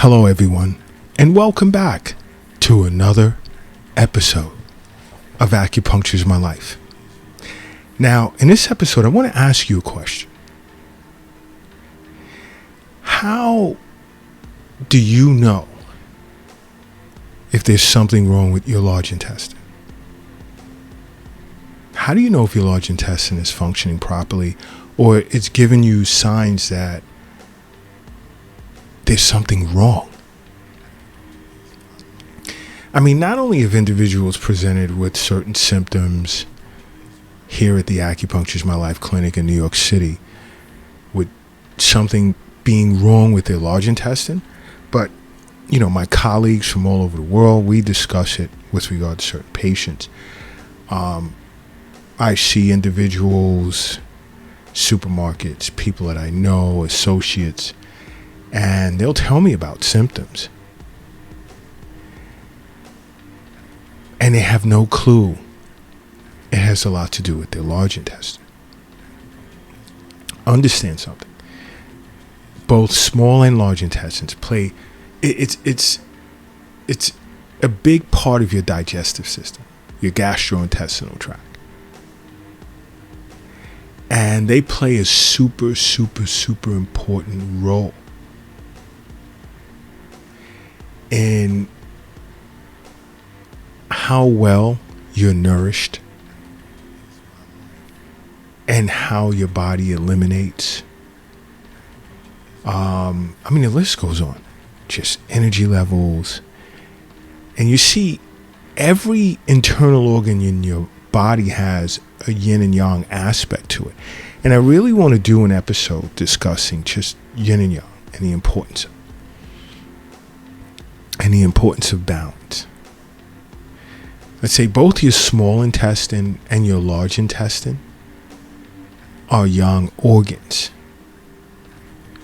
Hello, everyone, and welcome back to another episode of Acupuncture is My Life. Now, in this episode, I want to ask you a question. How do you know if there's something wrong with your large intestine? How do you know if your large intestine is functioning properly or it's giving you signs that there's something wrong? I mean, not only have individuals presented with certain symptoms here at the Acupuncture is My Life clinic in New York City with something being wrong with their large intestine, but, my colleagues from all over the world, we discuss it with regard to certain patients. I see individuals, supermarkets, people that I know, associates, and they'll tell me about symptoms. And they have no clue it has a lot to do with their large intestine. Understand something. Both small and large intestines play, it's a big part of your digestive system, your gastrointestinal tract. And they play a super important role in how well you're nourished and how your body eliminates. The list goes on. Just energy levels. And you see, every internal organ in your body has a yin and yang aspect to it. And I really want to do an episode discussing just yin and yang and the importance of balance. Let's say both your small intestine and your large intestine are yang organs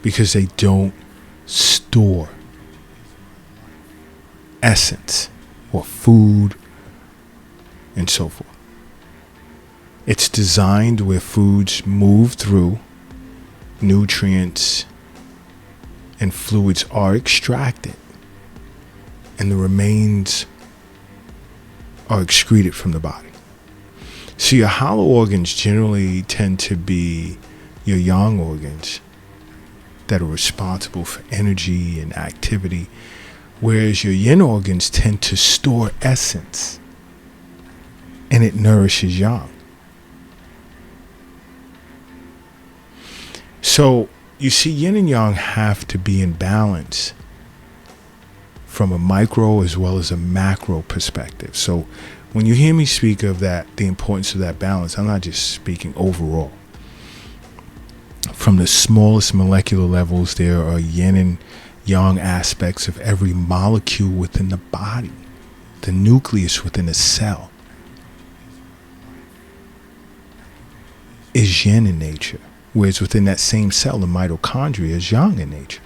because they don't store essence or food and so forth. It's designed where foods move through, nutrients and fluids are extracted, and the remains are excreted from the body. So your hollow organs generally tend to be your yang organs that are responsible for energy and activity, whereas your yin organs tend to store essence and it nourishes yang. So you see, yin and yang have to be in balance from a micro as well as a macro perspective. So when you hear me speak of that, the importance of that balance, I'm not just speaking overall. From the smallest molecular levels, there are yin and yang aspects of every molecule within the body, the nucleus within a cell is yin in nature, whereas within that same cell, the mitochondria is yang in nature.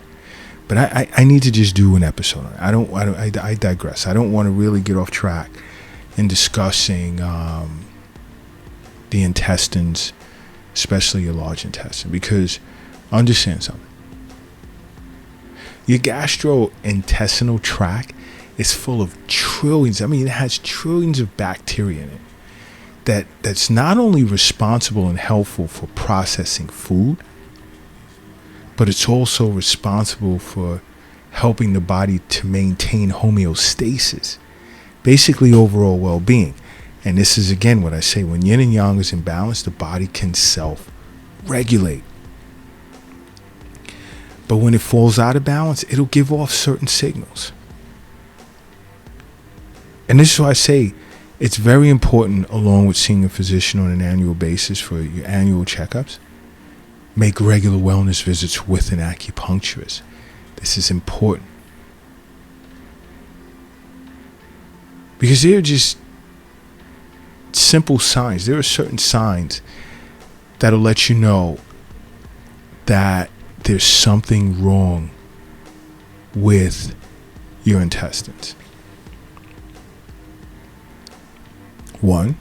But I need to just do an episode on it. I digress. I don't want to really get off track in discussing the intestines, especially your large intestine, because understand something. Your gastrointestinal tract is full of trillions. It has trillions of bacteria in it that's not only responsible and helpful for processing food, but it's also responsible for helping the body to maintain homeostasis, basically overall well-being. And this is, again, what I say, when yin and yang is in balance, the body can self-regulate. But when it falls out of balance, it'll give off certain signals. And this is why I say it's very important, along with seeing a physician on an annual basis for your annual checkups, make regular wellness visits with an acupuncturist. This is important. Because they're just simple signs. There are certain signs that'll let you know that there's something wrong with your intestines. One,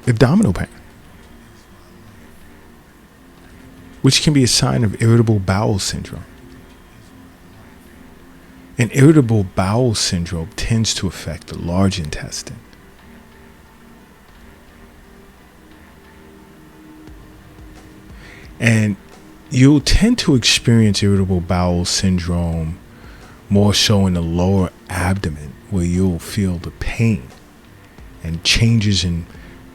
abdominal pain, which can be a sign of irritable bowel syndrome. And irritable bowel syndrome tends to affect the large intestine. And you'll tend to experience irritable bowel syndrome more so in the lower abdomen, where you'll feel the pain and changes in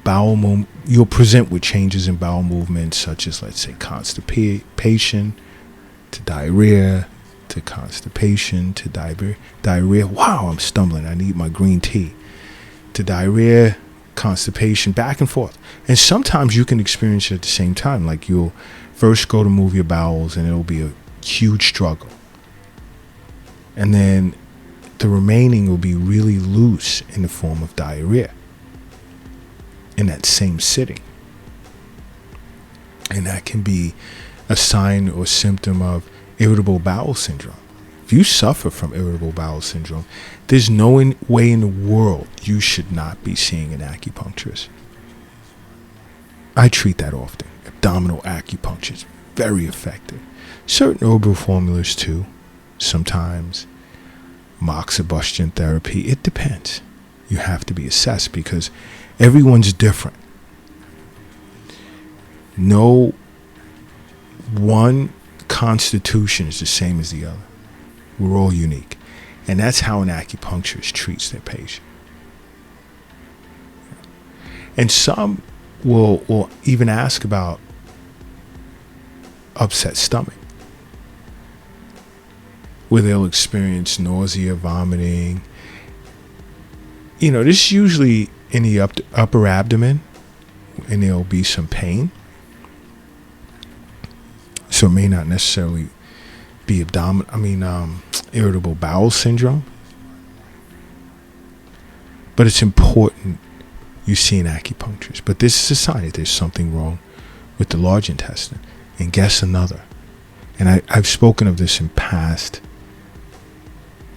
bowel movement. You'll present with changes in bowel movements, such as, let's say, constipation to diarrhea, to constipation to diarrhea. Wow, I'm stumbling. I need my green tea. To diarrhea, constipation, back and forth. And sometimes you can experience it at the same time. Like, you'll first go to move your bowels and it'll be a huge struggle. And then the remaining will be really loose in the form of diarrhea in that same sitting. And that can be a sign or symptom of irritable bowel syndrome. If you suffer from irritable bowel syndrome, there's no way in the world you should not be seeing an acupuncturist. I treat that often. Abdominal acupuncture is very effective. Certain herbal formulas too. Sometimes moxibustion therapy. It depends. You have to be assessed because everyone's different. No one constitution is the same as the other. We're all unique. And that's how an acupuncturist treats their patient. And some will even ask about upset stomach, where they'll experience nausea, vomiting. You know, this is usually in the upper abdomen, and there'll be some pain. So it may not necessarily be irritable bowel syndrome. But it's important you see an acupuncturist. But this is a sign that there's something wrong with the large intestine. And guess another. And I've spoken of this in past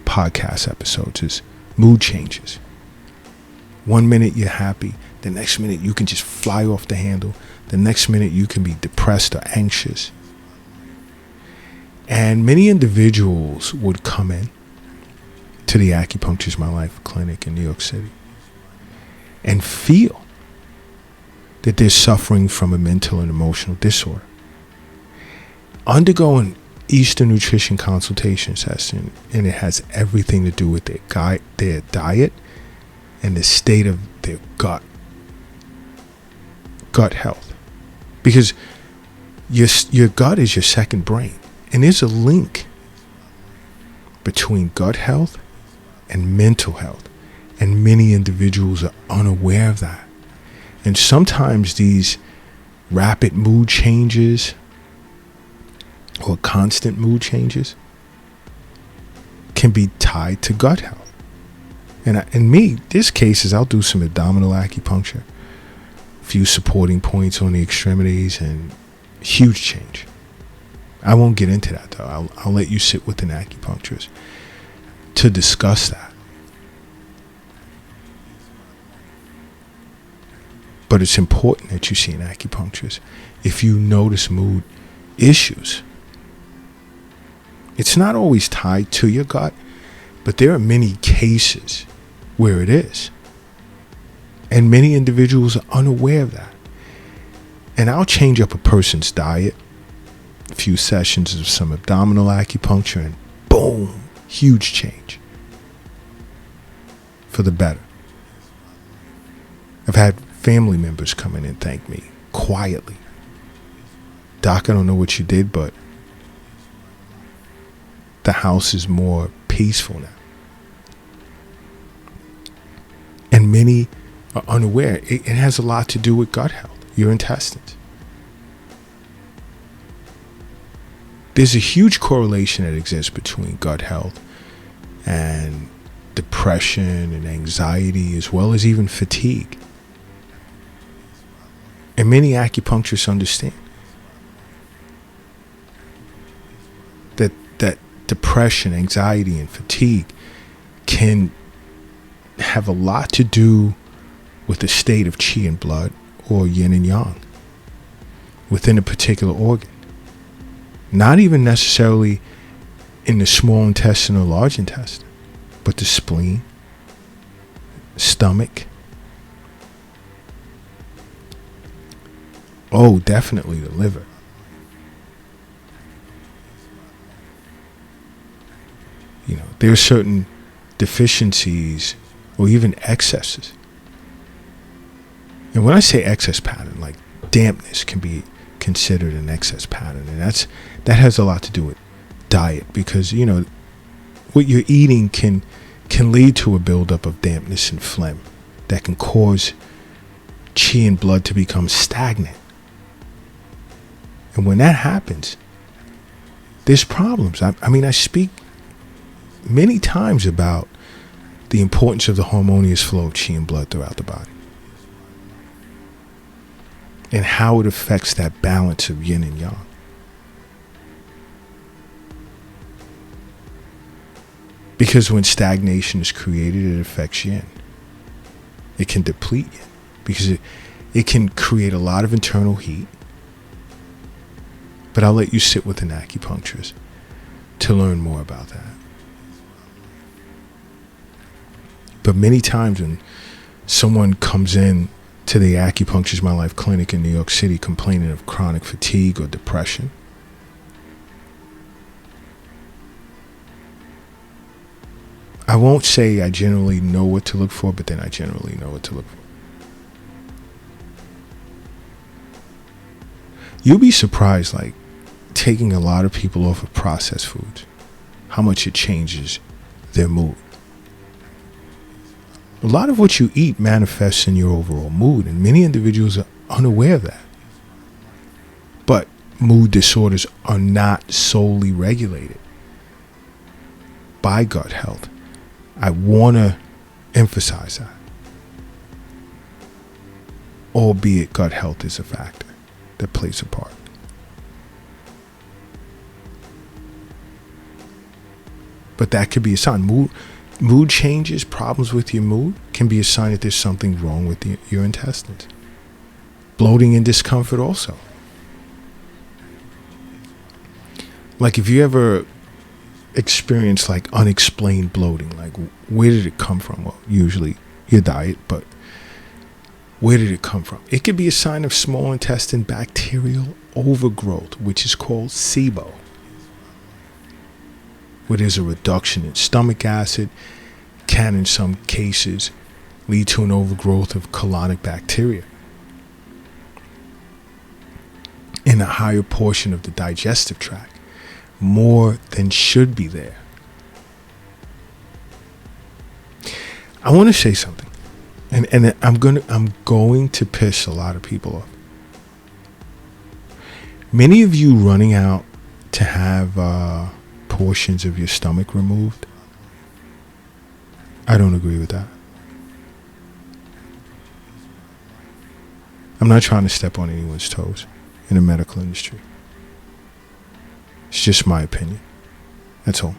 podcast episodes, is mood changes. 1 minute you're happy, the next minute you can just fly off the handle, the next minute you can be depressed or anxious. And many individuals would come in to the Acupuncture My Life clinic in New York City and feel that they're suffering from a mental and emotional disorder. Undergo an Eastern nutrition consultation session, and it has everything to do with their diet and the state of their gut health. Because your gut is your second brain. And there's a link between gut health and mental health. And many individuals are unaware of that. And sometimes these rapid mood changes or constant mood changes can be tied to gut health. And in this cases, I'll do some abdominal acupuncture, a few supporting points on the extremities, and huge change. I won't get into that though. I'll let you sit with an acupuncturist to discuss that. But it's important that you see an acupuncturist if you notice mood issues. It's not always tied to your gut, but there are many cases where it is. And many individuals are unaware of that. And I'll change up a person's diet, a few sessions of some abdominal acupuncture, and boom, huge change for the better. I've had family members come in and thank me quietly. Doc, I don't know what you did, but the house is more peaceful now. And many are unaware. It has a lot to do with gut health, your intestines. There's a huge correlation that exists between gut health and depression and anxiety, as well as even fatigue. And many acupuncturists understand that depression, anxiety, and fatigue can have a lot to do with the state of qi and blood, or yin and yang, within a particular organ. Not even necessarily in the small intestine or large intestine, but the spleen, stomach. Oh, definitely the liver. There are certain deficiencies or even excesses. And when I say excess pattern, like dampness can be considered an excess pattern, and that has a lot to do with diet, because what you're eating can lead to a buildup of dampness and phlegm that can cause chi and blood to become stagnant. And when that happens, there's problems. I speak many times about the importance of the harmonious flow of chi and blood throughout the body, and how it affects that balance of yin and yang. Because when stagnation is created, it affects yin. It can deplete yin, because it can create a lot of internal heat. But I'll let you sit with an acupuncturist to learn more about that. But many times when someone comes in to the Acupuncture's My Life clinic in New York City complaining of chronic fatigue or depression, I won't say I generally know what to look for, but then I generally know what to look for. You'll be surprised, like taking a lot of people off of processed foods, how much it changes their mood. A lot of what you eat manifests in your overall mood, and many individuals are unaware of that. But mood disorders are not solely regulated by gut health. I want to emphasize that. Albeit gut health is a factor that plays a part. But that could be a sign. Mood changes, problems with your mood, can be a sign that there's something wrong with your intestines. Bloating and discomfort also. Like if you ever experience like unexplained bloating, like where did it come from? Well, usually your diet, but where did it come from? It could be a sign of small intestine bacterial overgrowth, which is called SIBO, where there's a reduction in stomach acid, can in some cases lead to an overgrowth of colonic bacteria in a higher portion of the digestive tract, more than should be there. I want to say something, and I'm going to piss a lot of people off. Many of you running out to have portions of your stomach removed, I don't agree with that. I'm not trying to step on anyone's toes in the medical industry. It's just my opinion. That's all.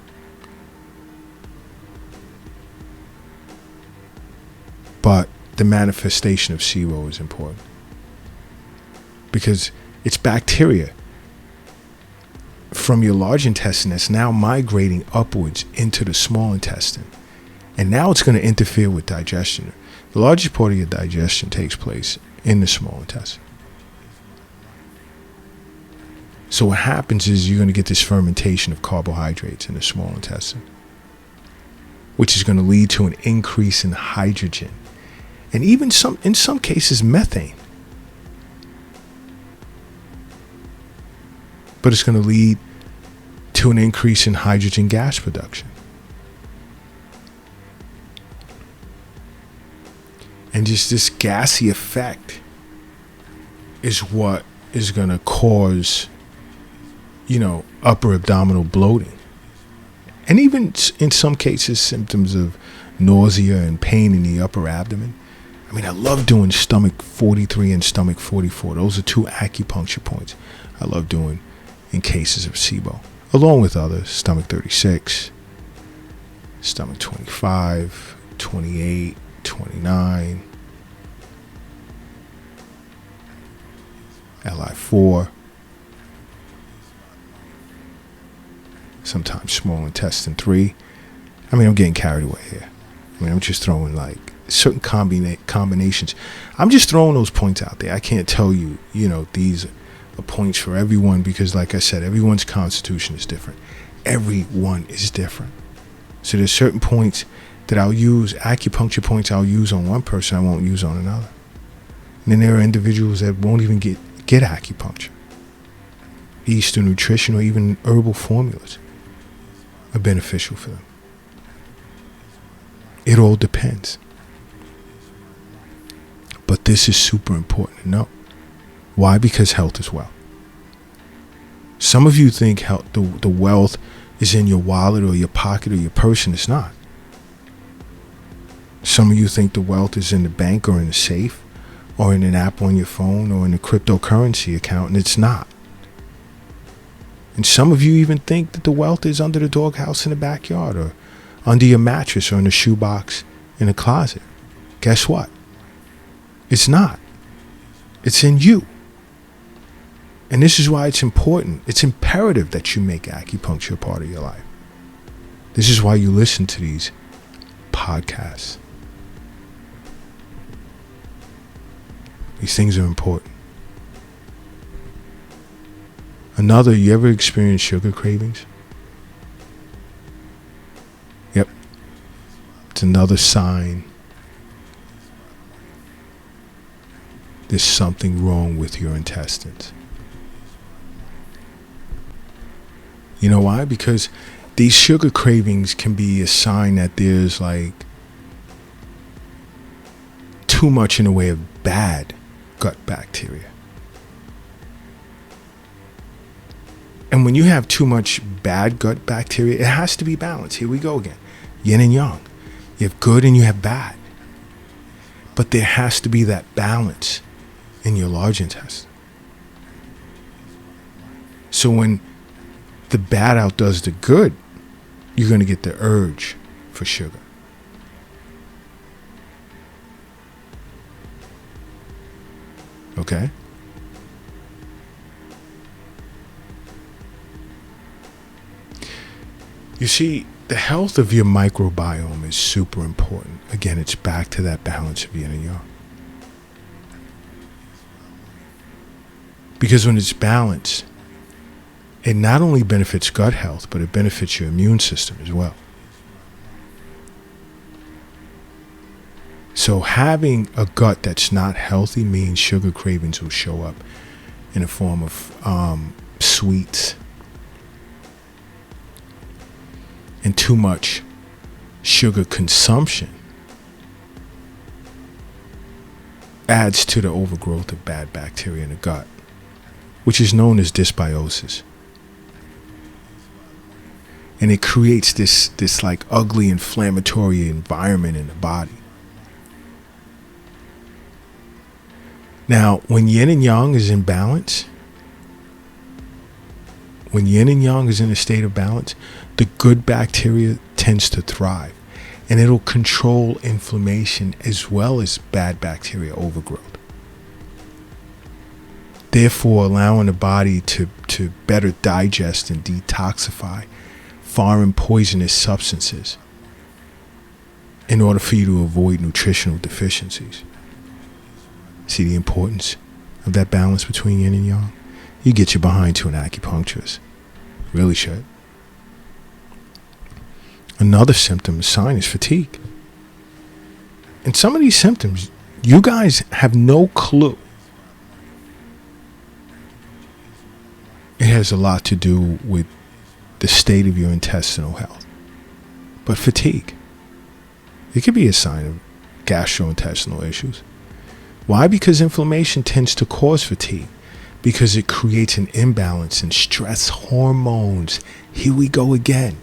But the manifestation of SIBO is important, because it's bacteria from your large intestine that's now migrating upwards into the small intestine. And now it's going to interfere with digestion. The largest part of your digestion takes place in the small intestine. So what happens is you're going to get this fermentation of carbohydrates in the small intestine, which is going to lead to an increase in hydrogen, and even in some cases methane. But it's going to lead to an increase in hydrogen gas production. And just this gassy effect is what is going to cause, upper abdominal bloating. And even in some cases, symptoms of nausea and pain in the upper abdomen. I mean, I love doing stomach 43 and stomach 44. Those are two acupuncture points I love doing in cases of SIBO, along with others, stomach 36, stomach 25, 28, 29, LI4. sometimes small intestine 3. I mean, I'm getting carried away here. I mean, I'm just throwing like certain combinations. I'm just throwing those points out there. I can't tell you, these are points for everyone because, like I said, everyone's constitution is different. Everyone is different. So there's certain points that I'll use, acupuncture points I'll use on one person, I won't use on another. And then there are individuals that won't even get acupuncture. Eastern nutrition or even herbal formulas are beneficial for them. It all depends. But this is super important to know. Why? Because health is wealth. Some of you think health, the wealth is in your wallet or your pocket or your purse, and it's not. Some of you think the wealth is in the bank or in the safe or in an app on your phone or in a cryptocurrency account, and it's not. And some of you even think that the wealth is under the doghouse in the backyard or under your mattress or in a shoebox in a closet. Guess what? It's not. It's in you. And this is why it's important. It's imperative that you make acupuncture a part of your life. This is why you listen to these podcasts. These things are important. Another, you ever experienced sugar cravings? Yep. It's another sign there's something wrong with your intestines. You know why? Because these sugar cravings can be a sign that there's like too much in the way of bad gut bacteria. And when you have too much bad gut bacteria, it has to be balanced. Here we go again. Yin and yang. You have good and you have bad. But there has to be that balance in your large intestine. So when the bad outdoes the good, you're going to get the urge for sugar. Okay? You see, the health of your microbiome is super important. Again, it's back to that balance of yin and yang. Because when it's balanced, it not only benefits gut health, but it benefits your immune system as well. So having a gut that's not healthy means sugar cravings will show up in the form of sweets. And too much sugar consumption adds to the overgrowth of bad bacteria in the gut, which is known as dysbiosis. And it creates this like ugly inflammatory environment in the body. Now, when yin and yang is in balance, when yin and yang is in a state of balance, the good bacteria tends to thrive, and it'll control inflammation as well as bad bacteria overgrowth. Therefore, allowing the body to better digest and detoxify foreign poisonous substances in order for you to avoid nutritional deficiencies. See the importance of that balance between yin and yang? You get your behind to an acupuncturist. Really should. Another symptom, sign, is fatigue. And some of these symptoms, you guys have no clue. It has a lot to do with the state of your intestinal health. But fatigue, it could be a sign of gastrointestinal issues. Why? Because inflammation tends to cause fatigue. Because it creates an imbalance in stress hormones. Here we go again.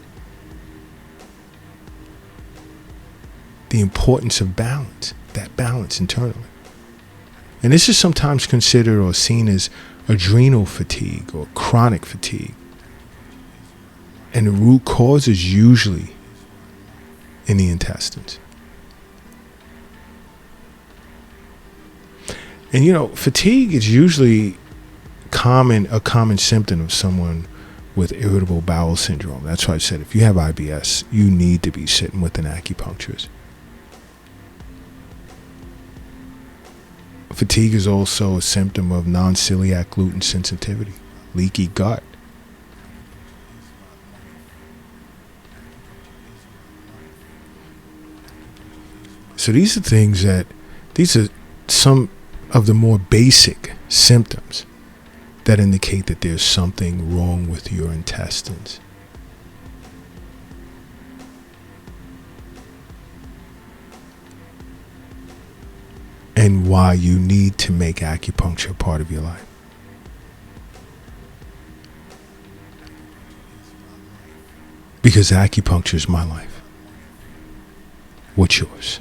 The importance of balance, that balance internally. And this is sometimes considered or seen as adrenal fatigue or chronic fatigue. And the root cause is usually in the intestines. And fatigue is usually a common symptom of someone with irritable bowel syndrome. That's why I said if you have IBS, you need to be sitting with an acupuncturist. Fatigue is also a symptom of non-celiac gluten sensitivity, leaky gut. So these are some of the more basic symptoms that indicate that there's something wrong with your intestines. And why you need to make acupuncture a part of your life. Because acupuncture is my life. What's yours?